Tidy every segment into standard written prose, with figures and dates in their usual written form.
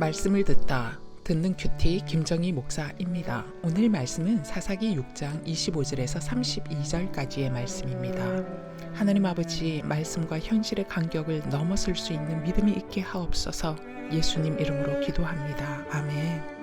말씀을 듣는 큐티 김정희 목사입니다. 오늘 말씀은 사사기 6장 25절에서 32절까지의 말씀입니다. 하나님 아버지, 말씀과 현실의 간격을 넘어설 수 있는 믿음이 있게 하옵소서. 예수님 이름으로 기도합니다. 아멘.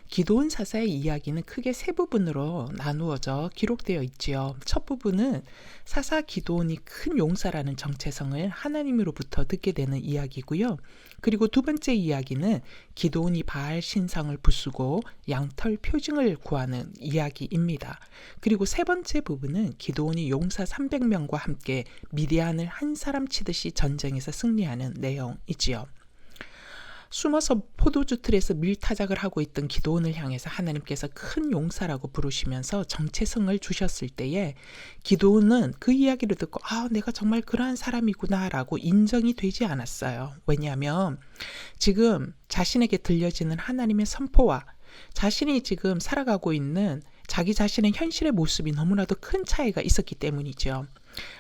기드온 사사의 이야기는 크게 세 부분으로 나누어져 기록되어 있지요. 첫 부분은 사사 기드온이 큰 용사라는 정체성을 하나님으로부터 듣게 되는 이야기고요. 그리고 두 번째 이야기는 기드온이 바알 신상을 부수고 양털 표징을 구하는 이야기입니다. 그리고 세 번째 부분은 기드온이 용사 300명과 함께 미디안을 한 사람 치듯이 전쟁에서 승리하는 내용이지요. 숨어서 포도주 틀에서 밀타작을 하고 있던 기드온을 향해서 하나님께서 큰 용사라고 부르시면서 정체성을 주셨을 때에 기드온은 그 이야기를 듣고 내가 정말 그러한 사람이구나 라고 인정이 되지 않았어요. 왜냐하면 지금 자신에게 들려지는 하나님의 선포와 자신이 지금 살아가고 있는 자기 자신의 현실의 모습이 너무나도 큰 차이가 있었기 때문이죠.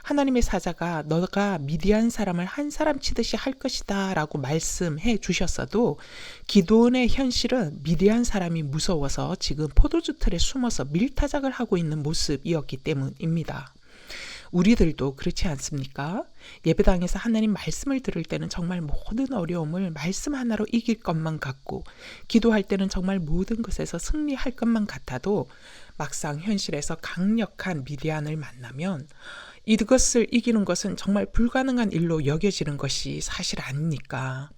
하나님의 사자가 너가 미디안 사람을 한 사람 치듯이 할 것이다 라고 말씀해 주셨어도 기드온의 현실은 미디안 사람이 무서워서 지금 포도주 틀에 숨어서 밀타작을 하고 있는 모습이었기 때문입니다. 우리들도 그렇지 않습니까? 예배당에서 하나님 말씀을 들을 때는 정말 모든 어려움을 말씀 하나로 이길 것만 같고, 기도할 때는 정말 모든 것에서 승리할 것만 같아도 막상 현실에서 강력한 미디안을 만나면 이것을 이기는 것은 정말 불가능한 일로 여겨지는 것이 사실 아닙니까?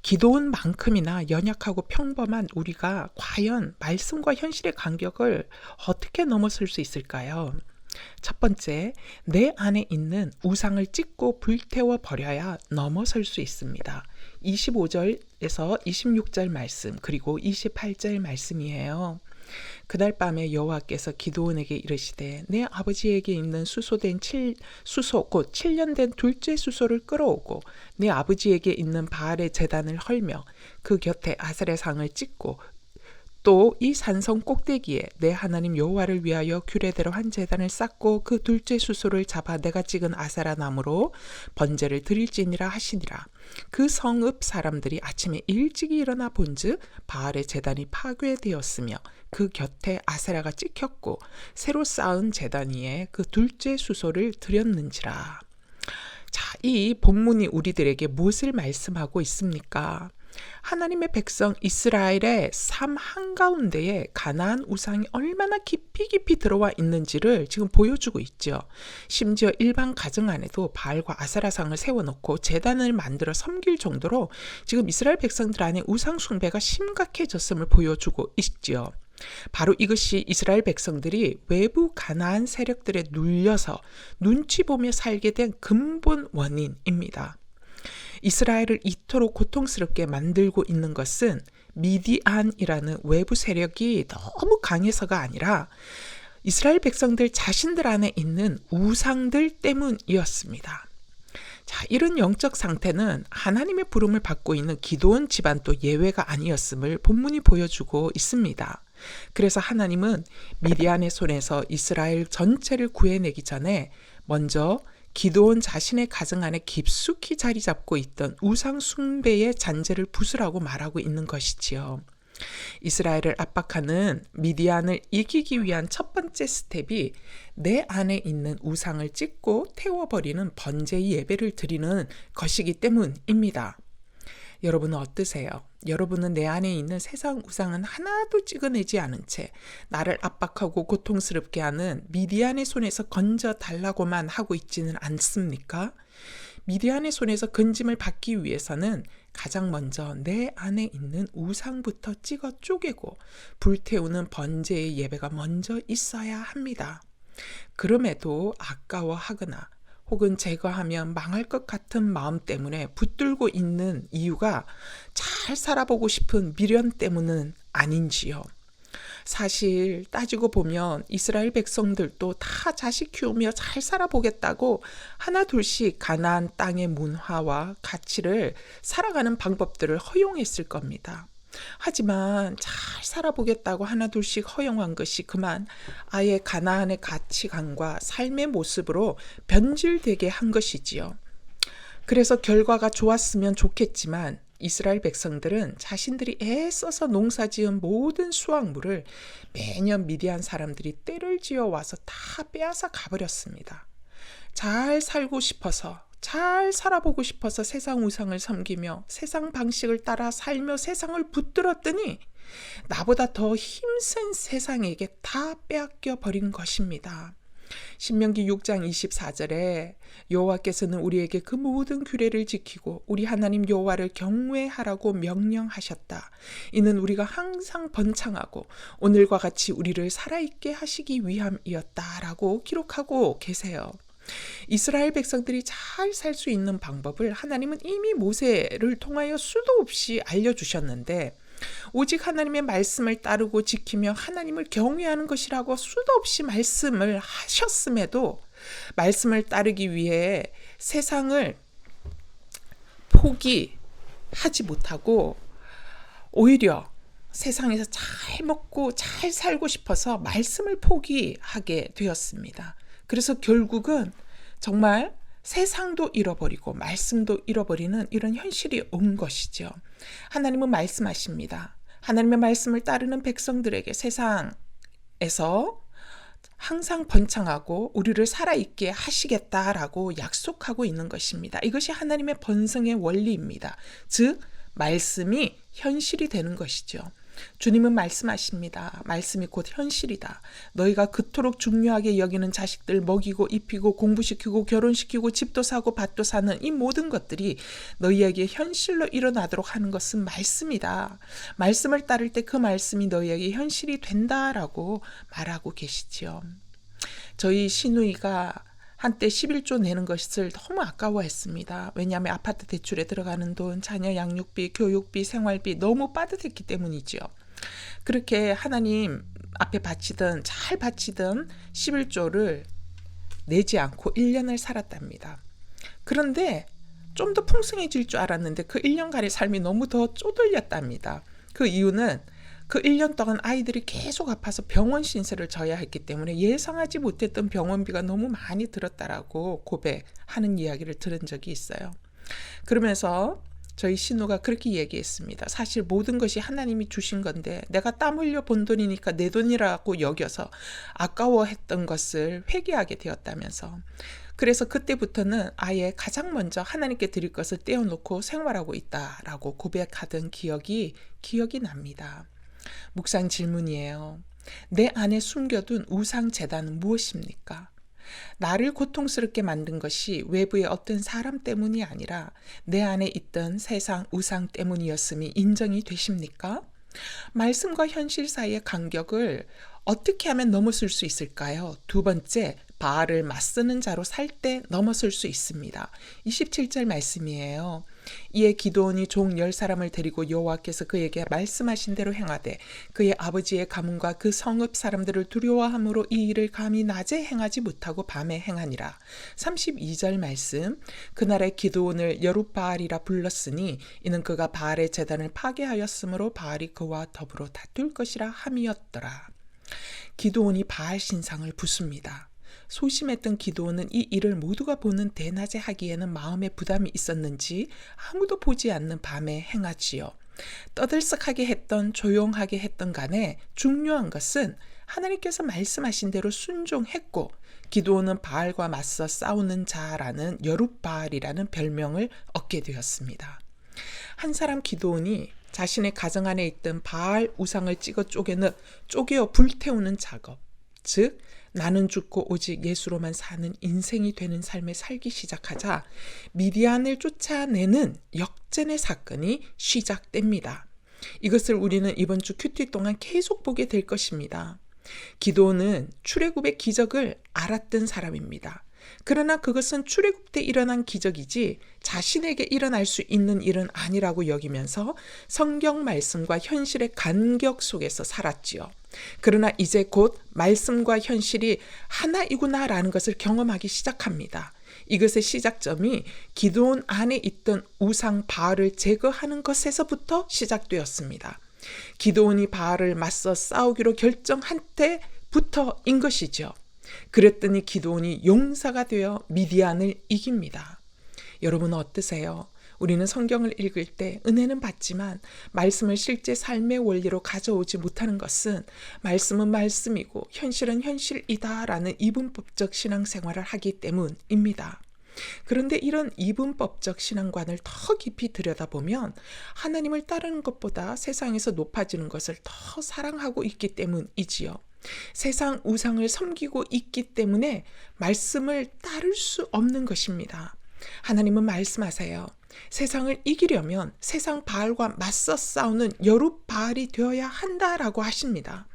기드온만큼이나 연약하고 평범한 우리가 과연 말씀과 현실의 간격을 어떻게 넘어설 수 있을까요? 첫 번째, 내 안에 있는 우상을 찢고 불태워 버려야 넘어설 수 있습니다. 25절에서 26절 말씀, 그리고 28절 말씀이에요. 그날 밤에 여호와께서 기드온에게 이르시되 내 아버지에게 있는 수소된 수소 곧 7년 된 둘째 수소를 끌어오고 내 아버지에게 있는 바알의 제단을 헐며 그 곁에 아세라 상을 찍고 또 이 산성 꼭대기에 내 하나님 여호와를 위하여 규례대로 한 제단을 쌓고 그 둘째 수소를 잡아 내가 찍은 아세라 나무로 번제를 드릴지니라 하시니라. 그 성읍 사람들이 아침에 일찍이 일어나 본즉 바알의 제단이 파괴되었으며 그 곁에 아세라가 찍혔고 새로 쌓은 제단 위에 그 둘째 수소를 드렸는지라. 자, 이 본문이 우리들에게 무엇을 말씀하고 있습니까? 하나님의 백성 이스라엘의 삶 한가운데에 가나안 우상이 얼마나 깊이 들어와 있는지를 지금 보여주고 있죠. 심지어 일반 가정 안에도 바알과 아세라상을 세워놓고 제단을 만들어 섬길 정도로 지금 이스라엘 백성들 안에 우상 숭배가 심각해졌음을 보여주고 있죠. 바로 이것이 이스라엘 백성들이 외부 가나안 세력들에 눌려서 눈치 보며 살게 된 근본 원인입니다. 이스라엘을 이토록 고통스럽게 만들고 있는 것은 미디안이라는 외부 세력이 너무 강해서가 아니라 이스라엘 백성들 자신들 안에 있는 우상들 때문이었습니다. 자, 이런 영적 상태는 하나님의 부름을 받고 있는 기드온 집안도 예외가 아니었음을 본문이 보여주고 있습니다. 그래서 하나님은 미디안의 손에서 이스라엘 전체를 구해내기 전에 먼저 기드온 자신의 가정 안에 깊숙이 자리 잡고 있던 우상 숭배의 잔재를 부수라고 말하고 있는 것이지요. 이스라엘을 압박하는 미디안을 이기기 위한 첫 번째 스텝이 내 안에 있는 우상을 찢고 태워버리는 번제의 예배를 드리는 것이기 때문입니다. 여러분은 어떠세요? 여러분은 내 안에 있는 세상 우상은 하나도 찍어내지 않은 채 나를 압박하고 고통스럽게 하는 미디안의 손에서 건져달라고만 하고 있지는 않습니까? 미디안의 손에서 건짐을 받기 위해서는 가장 먼저 내 안에 있는 우상부터 찍어 쪼개고 불태우는 번제의 예배가 먼저 있어야 합니다. 그럼에도 아까워하거나 혹은 제거하면 망할 것 같은 마음 때문에 붙들고 있는 이유가 잘 살아보고 싶은 미련 때문은 아닌지요. 사실 따지고 보면 이스라엘 백성들도 다 자식 키우며 잘 살아보겠다고 하나 둘씩 가나안 땅의 문화와 가치를 살아가는 방법들을 허용했을 겁니다. 하지만 잘 살아보겠다고 하나 둘씩 허용한 것이 그만 아예 가나안의 가치관과 삶의 모습으로 변질되게 한 것이지요. 그래서 결과가 좋았으면 좋겠지만 이스라엘 백성들은 자신들이 애써서 농사지은 모든 수확물을 매년 미디안 사람들이 떼를 지어 와서 다 빼앗아 가버렸습니다. 잘 살고 싶어서, 잘 살아보고 싶어서 세상 우상을 섬기며 세상 방식을 따라 살며 세상을 붙들었더니 나보다 더 힘센 세상에게 다 빼앗겨 버린 것입니다. 신명기 6장 24절에 여호와께서는 우리에게 그 모든 규례를 지키고 우리 하나님 여호와를 경외하라고 명령하셨다. 이는 우리가 항상 번창하고 오늘과 같이 우리를 살아있게 하시기 위함이었다라고 기록하고 계세요. 이스라엘 백성들이 잘 살 수 있는 방법을 하나님은 이미 모세를 통하여 수도 없이 알려주셨는데 오직 하나님의 말씀을 따르고 지키며 하나님을 경외하는 것이라고 수도 없이 말씀을 하셨음에도 말씀을 따르기 위해 세상을 포기하지 못하고 오히려 세상에서 잘 먹고 잘 살고 싶어서 말씀을 포기하게 되었습니다. 그래서 결국은 정말 세상도 잃어버리고 말씀도 잃어버리는 이런 현실이 온 것이죠. 하나님은 말씀하십니다. 하나님의 말씀을 따르는 백성들에게 세상에서 항상 번창하고 우리를 살아있게 하시겠다라고 약속하고 있는 것입니다. 이것이 하나님의 번성의 원리입니다. 즉 말씀이 현실이 되는 것이죠. 주님은 말씀하십니다. 말씀이 곧 현실이다. 너희가 그토록 중요하게 여기는 자식들 먹이고 입히고 공부시키고 결혼시키고 집도 사고 밭도 사는 이 모든 것들이 너희에게 현실로 일어나도록 하는 것은 말씀이다. 말씀을 따를 때 그 말씀이 너희에게 현실이 된다라고 말하고 계시지요. 저희 시누이가 한때 11조 내는 것을 너무 아까워했습니다. 왜냐하면 아파트 대출에 들어가는 돈, 자녀 양육비, 교육비, 생활비 너무 빠듯했기 때문이죠. 그렇게 하나님 앞에 잘 바치던 11조를 내지 않고 1년을 살았답니다. 그런데 좀 더 풍성해질 줄 알았는데 그 1년간의 삶이 너무 더 쪼들렸답니다. 그 이유는 그 1년 동안 아이들이 계속 아파서 병원 신세를 져야 했기 때문에 예상하지 못했던 병원비가 너무 많이 들었다라고 고백하는 이야기를 들은 적이 있어요. 그러면서 저희 신우가 그렇게 얘기했습니다. 사실 모든 것이 하나님이 주신 건데 내가 땀 흘려 본 돈이니까 내 돈이라고 여겨서 아까워했던 것을 회개하게 되었다면서, 그래서 그때부터는 아예 가장 먼저 하나님께 드릴 것을 떼어놓고 생활하고 있다라고 고백하던 기억이 납니다. 묵상 질문이에요. 내 안에 숨겨둔 우상 제단은 무엇입니까? 나를 고통스럽게 만든 것이 외부의 어떤 사람 때문이 아니라 내 안에 있던 세상 우상 때문이었음이 인정이 되십니까? 말씀과 현실 사이의 간격을 어떻게 하면 넘어설 수 있을까요? 두 번째, 바알을 맞서는 자로 살 때 넘어설 수 있습니다. 27절 말씀이에요. 이에 기드온이 종 10사람을 데리고 여호와께서 그에게 말씀하신 대로 행하되 그의 아버지의 가문과 그 성읍 사람들을 두려워함으로 이 일을 감히 낮에 행하지 못하고 밤에 행하니라. 32절 말씀, 그날에 기드온을 여룻바알이라 불렀으니 이는 그가 바알의 제단을 파괴하였으므로 바알이 그와 더불어 다툴 것이라 함이었더라. 기드온이 바알 신상을 부숩니다. 소심했던 기드온은 이 일을 모두가 보는 대낮에 하기에는 마음에 부담이 있었는지 아무도 보지 않는 밤에 행하지요. 떠들썩하게 했던 조용하게 했던 간에 중요한 것은 하나님께서 말씀하신 대로 순종했고 기드온은 바알과 맞서 싸우는 자라는 여룻바알이라는 별명을 얻게 되었습니다. 한 사람 기드온이 자신의 가정 안에 있던 바알 우상을 쪼개어 불태우는 작업, 즉 나는 죽고 오직 예수로만 사는 인생이 되는 삶을 살기 시작하자 미디안을 쫓아내는 역전의 사건이 시작됩니다. 이것을 우리는 이번 주 큐티 동안 계속 보게 될 것입니다. 기드온은 출애굽의 기적을 알았던 사람입니다. 그러나 그것은 출애굽 때 일어난 기적이지 자신에게 일어날 수 있는 일은 아니라고 여기면서 성경 말씀과 현실의 간격 속에서 살았지요. 그러나 이제 곧 말씀과 현실이 하나이구나라는 것을 경험하기 시작합니다. 이것의 시작점이 기드온 안에 있던 우상 바알을 제거하는 것에서부터 시작되었습니다. 기드온이 바알을 맞서 싸우기로 결정한 때부터인 것이죠. 그랬더니 기드온이 용사가 되어 미디안을 이깁니다. 여러분 어떠세요? 우리는 성경을 읽을 때 은혜는 받지만 말씀을 실제 삶의 원리로 가져오지 못하는 것은 말씀은 말씀이고 현실은 현실이다라는 이분법적 신앙생활을 하기 때문입니다. 그런데 이런 이분법적 신앙관을 더 깊이 들여다보면 하나님을 따르는 것보다 세상에서 높아지는 것을 더 사랑하고 있기 때문이지요. 세상 우상을 섬기고 있기 때문에 말씀을 따를 수 없는 것입니다. 하나님은 말씀하세요. 세상을 이기려면 세상 바알과 맞서 싸우는 여룻바알이 되어야 한다라고 하십니다.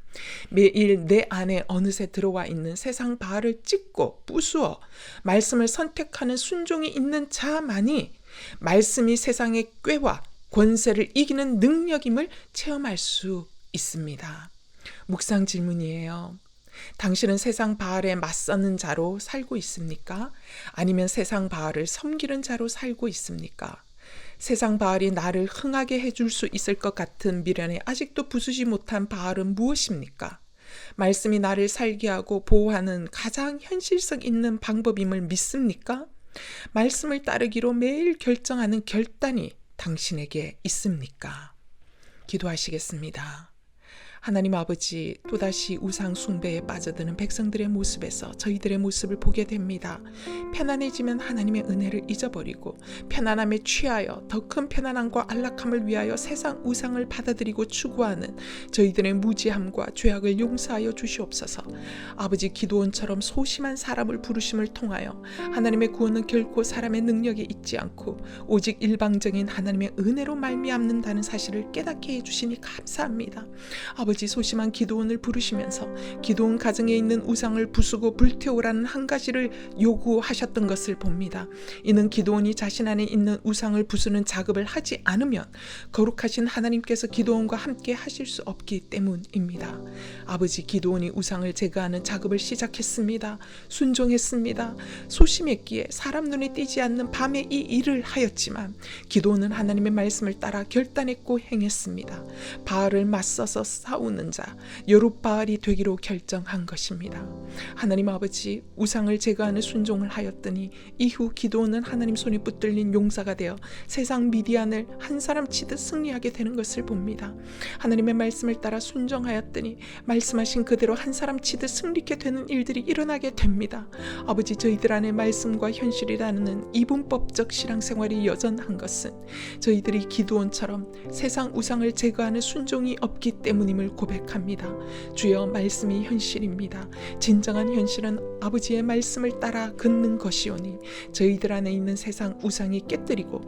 매일 내 안에 어느새 들어와 있는 세상 바알을 찢고 부수어 말씀을 선택하는 순종이 있는 자만이 말씀이 세상의 꾀와 권세를 이기는 능력임을 체험할 수 있습니다. 묵상 질문이에요. 당신은 세상 바알에 맞서는 자로 살고 있습니까? 아니면 세상 바알을 섬기는 자로 살고 있습니까? 세상 바알이 나를 흥하게 해줄 수 있을 것 같은 미련에 아직도 부수지 못한 바알은 무엇입니까? 말씀이 나를 살게 하고 보호하는 가장 현실성 있는 방법임을 믿습니까? 말씀을 따르기로 매일 결정하는 결단이 당신에게 있습니까? 기도하시겠습니다. 하나님 아버지, 또다시 우상 숭배에 빠져드는 백성들의 모습에서 저희들의 모습을 보게 됩니다. 편안해지면 하나님의 은혜를 잊어버리고 편안함에 취하여 더 큰 편안함과 안락함을 위하여 세상 우상을 받아들이고 추구하는 저희들의 무지함과 죄악을 용서하여 주시옵소서. 아버지, 기도원처럼 소심한 사람을 부르심을 통하여 하나님의 구원은 결코 사람의 능력에 있지 않고 오직 일방적인 하나님의 은혜로 말미암는다는 사실을 깨닫게 해주시니 감사합니다. 아버지, 소심한 기도원을 부르시면서 기도원 가정에 있는 우상을 부수고 불태우라는 한 가지를 요구하셨던 것을 봅니다. 이는 기도원이 자신 안에 있는 우상을 부수는 작업을 하지 않으면 거룩하신 하나님께서 기도원과 함께 하실 수 없기 때문입니다. 아버지, 기도원이 우상을 제거하는 작업을 시작했습니다. 순종했습니다. 소심했기에 사람 눈에 띄지 않는 밤에 이 일을 하였지만 기도원은 하나님의 말씀을 따라 결단했고 행했습니다. 바알을 맞서서 싸우는 자, 여룻바알이 되기로 결정한 것입니다. 하나님 아버지, 우상을 제거하는 순종을 하였더니 이후 기도원은 하나님 손이 붙들린 용사가 되어 세상 미디안을 한 사람 치듯 승리하게 되는 것을 봅니다. 하나님의 말씀을 따라 순종하였더니 말씀하신 그대로 한 사람 치듯 승리케 되는 일들이 일어나게 됩니다. 아버지, 저희들 안에 말씀과 현실이라는 이분법적 신앙생활이 여전한 것은 저희들이 기도원처럼 세상 우상을 제거하는 순종이 없기 때문임을 고백합니다. 주여, 말씀이 현실입니다. 진정한 현실은 아버지의 말씀을 따라 걷는 것이오니 저희들 안에 있는 세상 우상이 깨뜨리고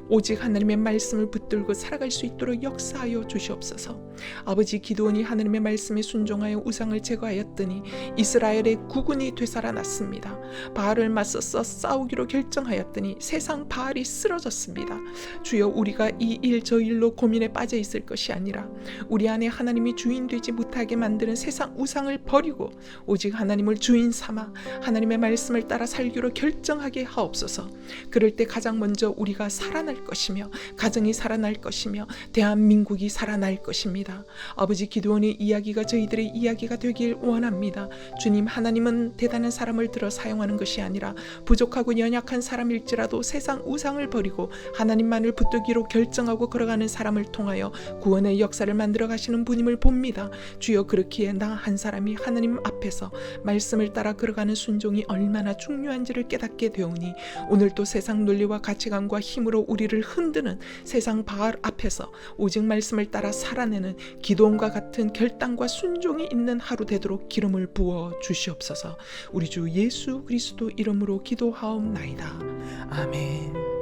오직 하나님의 말씀을 붙들고 살아갈 수 있도록 역사하여 주시옵소서. 아버지, 기도원이 하나님의 말씀에 순종하여 우상을 제거하였더니 이스라엘의 국군이 되살아났습니다. 바알을 맞서서 싸우기로 결정하였더니 세상 바알이 쓰러졌습니다. 주여, 우리가 이 일 저 일로 고민에 빠져 있을 것이 아니라 우리 안에 하나님이 주인 되지 못하게 만드는 세상 우상을 버리고 오직 하나님을 주인 삼아 하나님의 말씀을 따라 살기로 결정하게 하옵소서. 그럴 때 가장 먼저 우리가 살아날 것이며 가정이 살아날 것이며 대한민국이 살아날 것입니다. 아버지, 기도원의 이야기가 저희들의 이야기가 되길 원합니다. 주님, 하나님은 대단한 사람을 들어 사용하는 것이 아니라 부족하고 연약한 사람일지라도 세상 우상을 버리고 하나님만을 붙들기로 결정하고 걸어가는 사람을 통하여 구원의 역사를 만들어 가시는 분임을 봅니다. 주여, 그렇기에 나 한 사람이 하나님 앞에서 말씀을 따라 걸어가는 순종이 얼마나 중요한지를 깨닫게 되오니 오늘도 세상 논리와 가치관과 힘으로 우리를 흔드는 세상 바알 앞에서 오직 말씀을 따라 살아내는 기도원과 같은 결단과 순종이 있는 하루 되도록 기름을 부어 주시옵소서. 우리 주 예수 그리스도 이름으로 기도하옵나이다. 아멘.